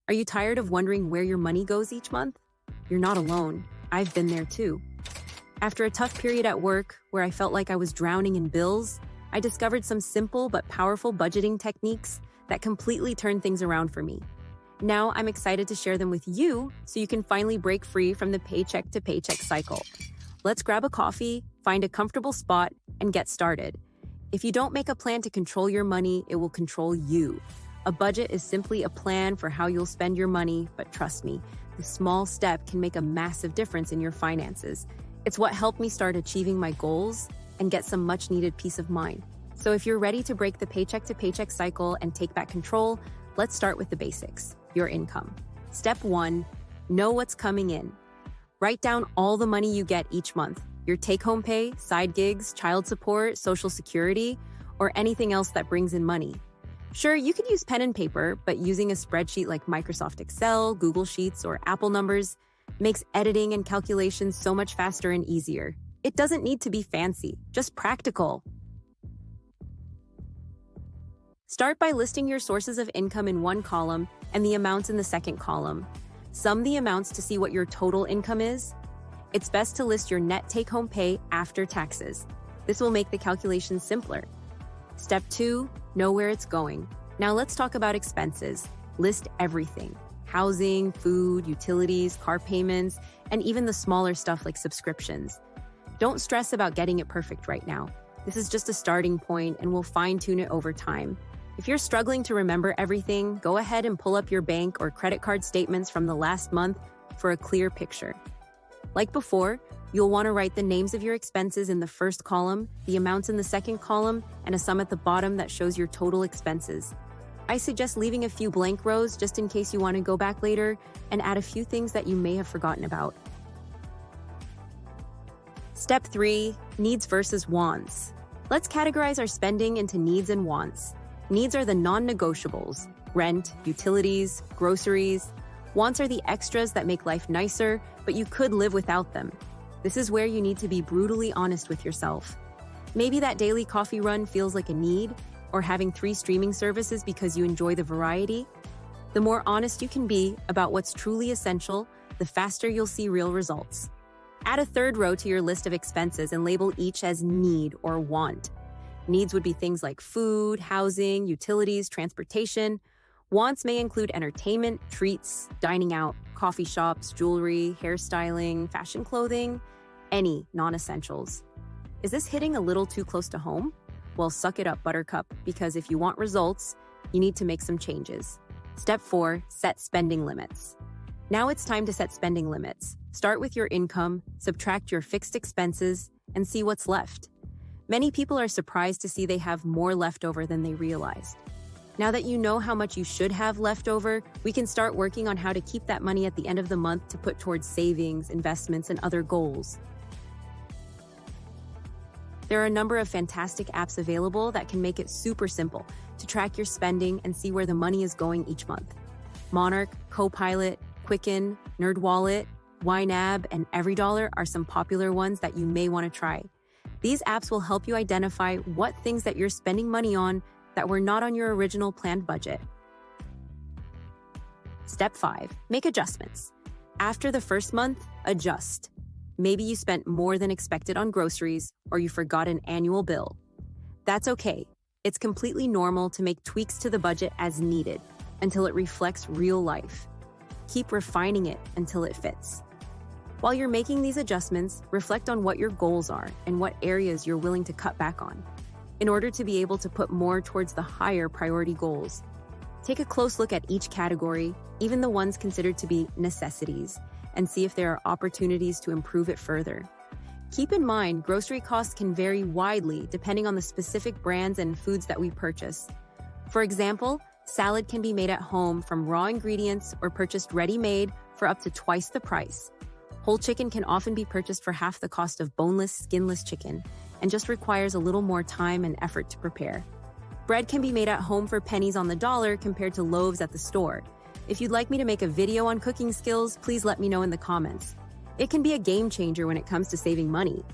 Are you tired of wondering where your money goes each month? You're not alone. I've been there too. After a tough period at work where I felt like I was drowning in bills, I discovered some simple but powerful budgeting techniques that completely turned things around for me. Now I'm excited to share them with you so you can finally break free from the paycheck to paycheck cycle. Let's grab a coffee, find a comfortable spot, and get started. If you don't make a plan to control your money, it will control you. A budget is simply a plan for how you'll spend your money, but trust me, the small step can make a massive difference in your finances. It's what helped me start achieving my goals and get some much-needed peace of mind. So if you're ready to break the paycheck to paycheck cycle and take back control, let's start with the basics, your income. Step 1, know what's coming in. Write down all the money you get each month, your take-home pay, side gigs, child support, social security, or anything else that brings in money. Sure, you could use pen and paper, but using a spreadsheet like Microsoft Excel, Google Sheets, or Apple Numbers makes editing and calculations so much faster and easier. It doesn't need to be fancy, just practical. Start by listing your sources of income in one column and the amounts in the second column. Sum the amounts to see what your total income is. It's best to list your net take-home pay after taxes. This will make the calculation simpler. Step 2, know where it's going. Now let's talk about expenses. List everything: housing, food, utilities, car payments, and even the smaller stuff like subscriptions. Don't stress about getting it perfect right now. This is just a starting point and we'll fine-tune it over time. If you're struggling to remember everything, go ahead and pull up your bank or credit card statements from the last month for a clear picture. Like before, you'll want to write the names of your expenses in the first column, the amounts in the second column, and a sum at the bottom that shows your total expenses. I suggest leaving a few blank rows just in case you want to go back later and add a few things that you may have forgotten about. Step 3, needs versus wants. Let's categorize our spending into needs and wants. Needs are the non-negotiables: rent, utilities, groceries. Wants are the extras that make life nicer, but you could live without them. This is where you need to be brutally honest with yourself. Maybe that daily coffee run feels like a need, or having 3 streaming services because you enjoy the variety. The more honest you can be about what's truly essential, the faster you'll see real results. Add a third row to your list of expenses and label each as need or want. Needs would be things like food, housing, utilities, transportation. Wants may include entertainment, treats, dining out, coffee shops, jewelry, hairstyling, fashion clothing, any non-essentials. Is this hitting a little too close to home? Well, suck it up, Buttercup, because if you want results, you need to make some changes. Step 4, set spending limits. Now it's time to set spending limits. Start with your income, subtract your fixed expenses, and see what's left. Many people are surprised to see they have more left over than they realized. Now that you know how much you should have left over, we can start working on how to keep that money at the end of the month to put towards savings, investments, and other goals. There are a number of fantastic apps available that can make it super simple to track your spending and see where the money is going each month. Monarch, Copilot, Quicken, NerdWallet, YNAB, and EveryDollar are some popular ones that you may want to try. These apps will help you identify what things that you're spending money on that were not on your original planned budget. Step 5, make adjustments. After the first month, adjust. Maybe you spent more than expected on groceries or you forgot an annual bill. That's okay. It's completely normal to make tweaks to the budget as needed until it reflects real life. Keep refining it until it fits. While you're making these adjustments, reflect on what your goals are and what areas you're willing to cut back on, in order to be able to put more towards the higher priority goals. Take a close look at each category, even the ones considered to be necessities, and see if there are opportunities to improve it further. Keep in mind, grocery costs can vary widely depending on the specific brands and foods that we purchase. For example, salad can be made at home from raw ingredients or purchased ready-made for up to twice the price. Whole chicken can often be purchased for half the cost of boneless, skinless chicken, and just requires a little more time and effort to prepare. Bread can be made at home for pennies on the dollar compared to loaves at the store. If you'd like me to make a video on cooking skills, please let me know in the comments. It can be a game changer when it comes to saving money.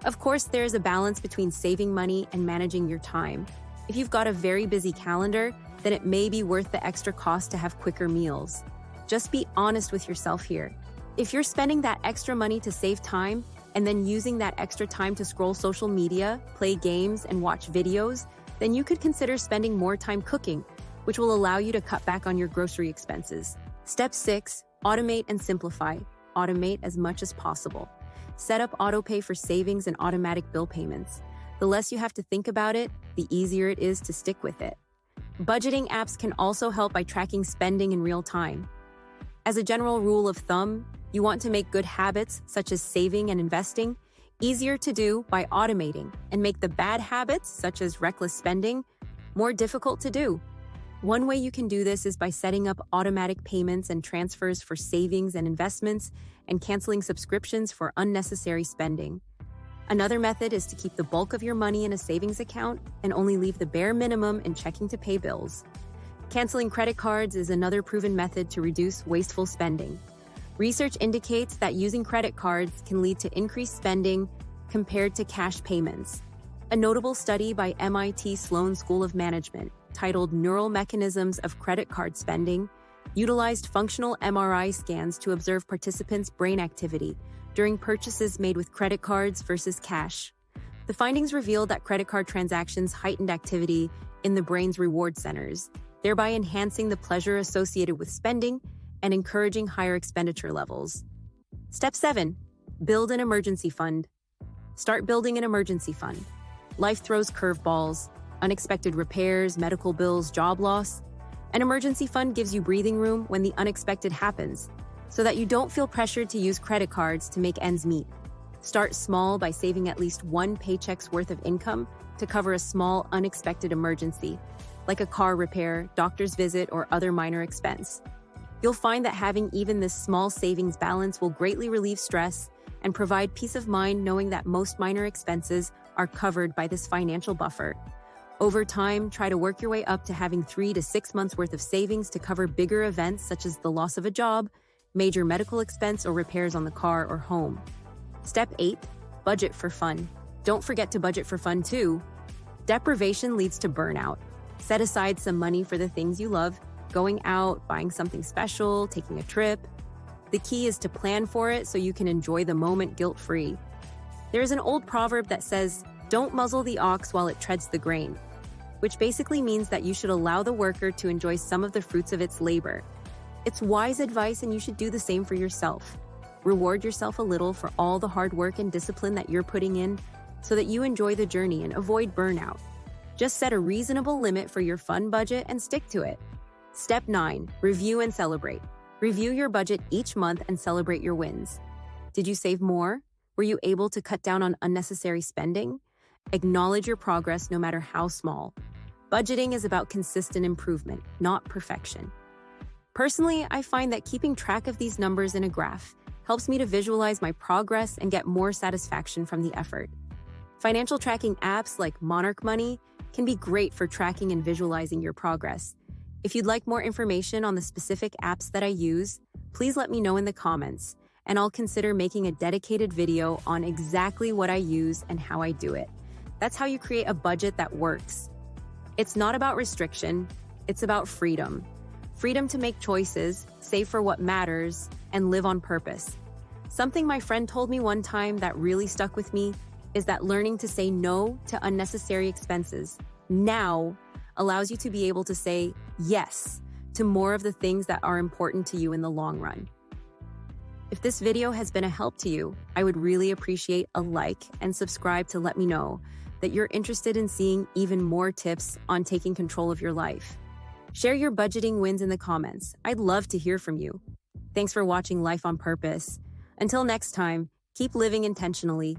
Of course, there is a balance between saving money and managing your time. If you've got a very busy calendar, then it may be worth the extra cost to have quicker meals. Just be honest with yourself here. If you're spending that extra money to save time and then using that extra time to scroll social media, play games, and watch videos, then you could consider spending more time cooking, which will allow you to cut back on your grocery expenses. Step 6, automate and simplify. Automate as much as possible. Set up autopay for savings and automatic bill payments. The less you have to think about it, the easier it is to stick with it. Budgeting apps can also help by tracking spending in real time. As a general rule of thumb, you want to make good habits, such as saving and investing, easier to do by automating and make the bad habits, such as reckless spending, more difficult to do. One way you can do this is by setting up automatic payments and transfers for savings and investments and canceling subscriptions for unnecessary spending. Another method is to keep the bulk of your money in a savings account and only leave the bare minimum in checking to pay bills. Canceling credit cards is another proven method to reduce wasteful spending. Research indicates that using credit cards can lead to increased spending compared to cash payments. A notable study by MIT Sloan School of Management, titled Neural Mechanisms of Credit Card Spending, utilized functional MRI scans to observe participants' brain activity during purchases made with credit cards versus cash. The findings revealed that credit card transactions heightened activity in the brain's reward centers, thereby enhancing the pleasure associated with spending and encouraging higher expenditure levels. Step 7. Build an emergency fund. Start building an emergency fund. Life throws curveballs, unexpected repairs, medical bills, job loss. An emergency fund gives you breathing room when the unexpected happens, so that you don't feel pressured to use credit cards to make ends meet. Start small by saving at least one paycheck's worth of income to cover a small, unexpected emergency, like a car repair, doctor's visit, or other minor expense. You'll find that having even this small savings balance will greatly relieve stress and provide peace of mind knowing that most minor expenses are covered by this financial buffer. Over time, try to work your way up to having 3 to 6 months worth of savings to cover bigger events such as the loss of a job, major medical expense, or repairs on the car or home. Step 8, budget for fun. Don't forget to budget for fun too. Deprivation leads to burnout. Set aside some money for the things you love, going out, buying something special, taking a trip. The key is to plan for it so you can enjoy the moment guilt-free. There is an old proverb that says, "Don't muzzle the ox while it treads the grain," which basically means that you should allow the worker to enjoy some of the fruits of its labor. It's wise advice, and you should do the same for yourself. Reward yourself a little for all the hard work and discipline that you're putting in so that you enjoy the journey and avoid burnout. Just set a reasonable limit for your fun budget and stick to it. Step 9, review and celebrate. Review your budget each month and celebrate your wins. Did you save more? Were you able to cut down on unnecessary spending? Acknowledge your progress no matter how small. Budgeting is about consistent improvement, not perfection. Personally, I find that keeping track of these numbers in a graph helps me to visualize my progress and get more satisfaction from the effort. Financial tracking apps like Monarch Money can be great for tracking and visualizing your progress. If you'd like more information on the specific apps that I use, please let me know in the comments, and I'll consider making a dedicated video on exactly what I use and how I do it. That's how you create a budget that works. It's not about restriction, it's about freedom. Freedom to make choices, save for what matters, and live on purpose. Something my friend told me one time that really stuck with me is that learning to say no to unnecessary expenses now allows you to be able to say yes to more of the things that are important to you in the long run. If this video has been a help to you, I would really appreciate a like and subscribe to let me know that you're interested in seeing even more tips on taking control of your life. Share your budgeting wins in the comments. I'd love to hear from you. Thanks for watching Life on Purpose. Until next time, keep living intentionally,